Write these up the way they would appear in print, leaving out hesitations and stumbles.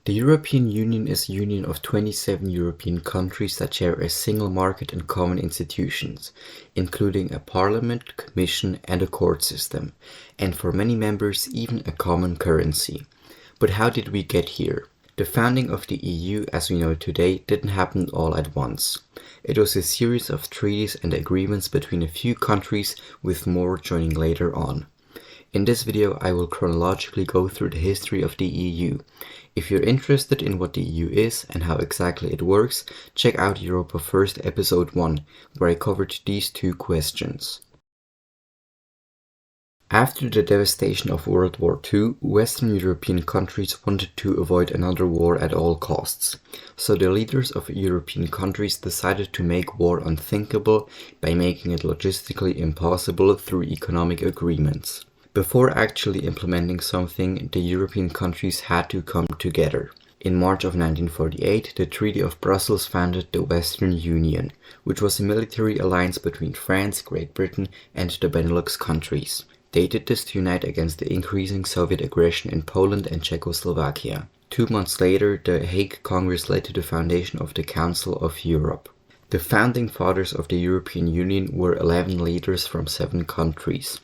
The European Union is a union of 27 European countries that share a single market and common institutions, including a parliament, commission, and a court system, and for many members even a common currency. But how did we get here? The founding of the EU as we know it today didn't happen all at once. It was a series of treaties and agreements between a few countries, with more joining later on. In this video I will chronologically go through the history of the EU. If you're interested in what the EU is and how exactly it works, check out EuropaFirst episode 1, where I covered these two questions. After the devastation of World War II, Western European countries wanted to avoid another war at all costs. So the leaders of European countries decided to make war unthinkable by making it logistically impossible through economic agreements. Before actually implementing something, the European countries had to come together. In March of 1948, the Treaty of Brussels founded the Western Union, which was a military alliance between France, Great Britain, and the Benelux countries. They did this to unite against the increasing Soviet aggression in Poland and Czechoslovakia. 2 months later, the Hague Congress led to the foundation of the Council of Europe. The founding fathers of the European Union were 11 leaders from 7 countries.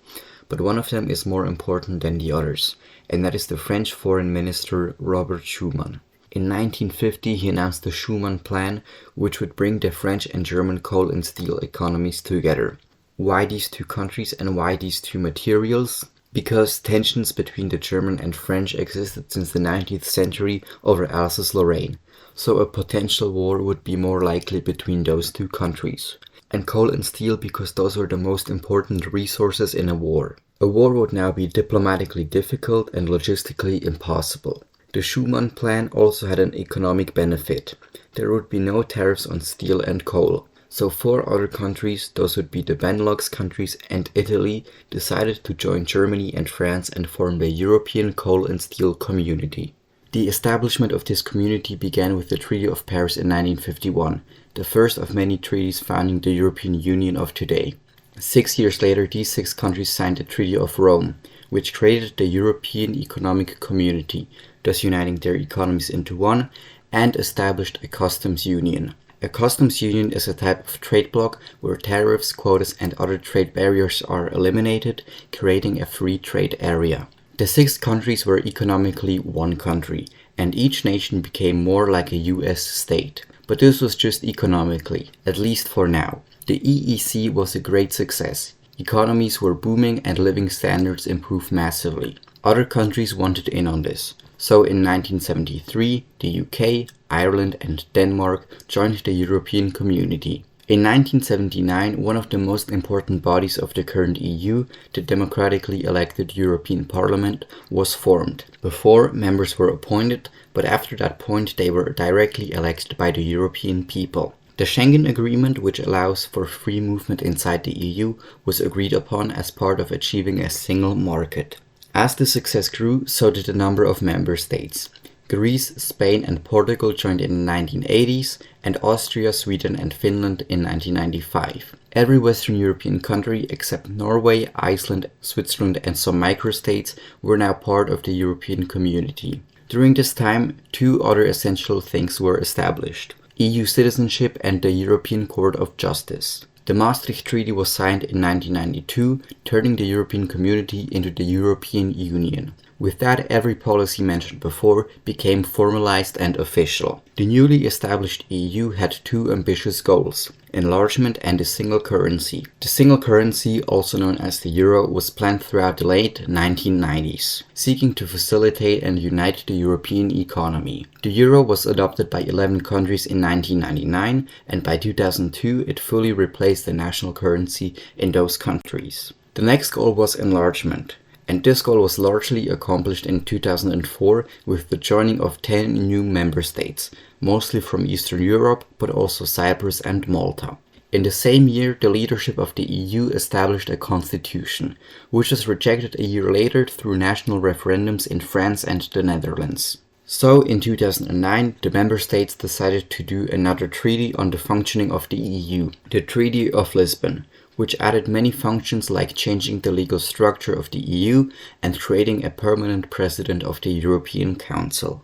But one of them is more important than the others, and that is the French Foreign Minister Robert Schuman. In 1950 he announced the Schuman Plan, which would bring the French and German coal and steel economies together. Why these two countries and why these two materials? Because tensions between the German and French existed since the 19th century over Alsace-Lorraine, so a potential war would be more likely between those two countries. And coal and steel because those were the most important resources in a war. A war would now be diplomatically difficult and logistically impossible. The Schuman Plan also had an economic benefit. There would be no tariffs on steel and coal. So 4 other countries, those would be the Benelux countries and Italy, decided to join Germany and France and form the European Coal and Steel Community. The establishment of this community began with the Treaty of Paris in 1951, the first of many treaties founding the European Union of today. 6 years later, these 6 countries signed the Treaty of Rome, which created the European Economic Community, thus uniting their economies into one, and established a customs union. A customs union is a type of trade bloc where tariffs, quotas, and other trade barriers are eliminated, creating a free trade area. The 6 countries were economically one country, and each nation became more like a US state. But this was just economically, at least for now. The EEC was a great success. Economies were booming and living standards improved massively. Other countries wanted in on this. So in 1973, the UK, Ireland, and Denmark joined the European Community. In 1979, one of the most important bodies of the current EU, the democratically elected European Parliament, was formed. Before, members were appointed, but after that point they were directly elected by the European people. The Schengen Agreement, which allows for free movement inside the EU, was agreed upon as part of achieving a single market. As the success grew, so did the number of member states. Greece, Spain, and Portugal joined in the 1980s, and Austria, Sweden, and Finland in 1995. Every Western European country except Norway, Iceland, Switzerland, and some microstates were now part of the European Community. During this time, 2 other essential things were established: EU citizenship and the European Court of Justice. The Maastricht Treaty was signed in 1992, turning the European Community into the European Union. With that, every policy mentioned before became formalized and official. The newly established EU had 2 ambitious goals: enlargement and a single currency. The single currency, also known as the euro, was planned throughout the late 1990s, seeking to facilitate and unite the European economy. The euro was adopted by 11 countries in 1999, and by 2002 it fully replaced the national currency in those countries. The next goal was enlargement. And this goal was largely accomplished in 2004 with the joining of 10 new member states, mostly from Eastern Europe, but also Cyprus and Malta. In the same year, the leadership of the EU established a constitution, which was rejected a year later through national referendums in France and the Netherlands. So, in 2009, the member states decided to do another treaty on the functioning of the EU, the Treaty of Lisbon, which added many functions like changing the legal structure of the EU and creating a permanent president of the European Council.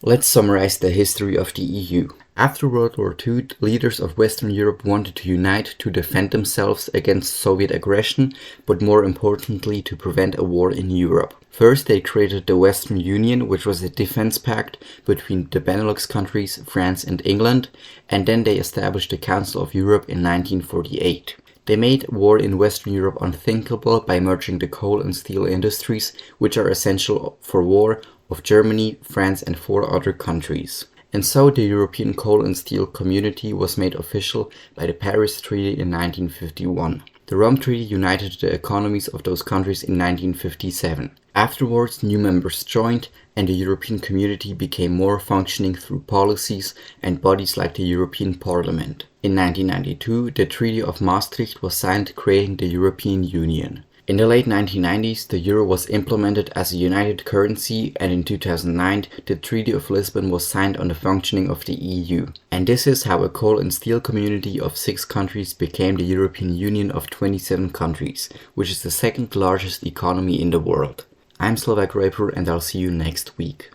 Let's summarize the history of the EU. After World War II, leaders of Western Europe wanted to unite to defend themselves against Soviet aggression, but more importantly to prevent a war in Europe. First, they created the Western Union, which was a defense pact between the Benelux countries, France and England, and then they established the Council of Europe in 1948. They made war in Western Europe unthinkable by merging the coal and steel industries, which are essential for war, of Germany, France and 4 other countries. And so the European Coal and Steel Community was made official by the Paris Treaty in 1951. The Rome Treaty united the economies of those countries in 1957. Afterwards, new members joined, and the European Community became more functioning through policies and bodies like the European Parliament. In 1992, the Treaty of Maastricht was signed, creating the European Union. In the late 1990s, the euro was implemented as a united currency, and in 2009, the Treaty of Lisbon was signed on the functioning of the EU. And this is how a coal and steel community of 6 countries became the European Union of 27 countries, which is the second largest economy in the world. I'm Slovak Raper, and I'll see you next week.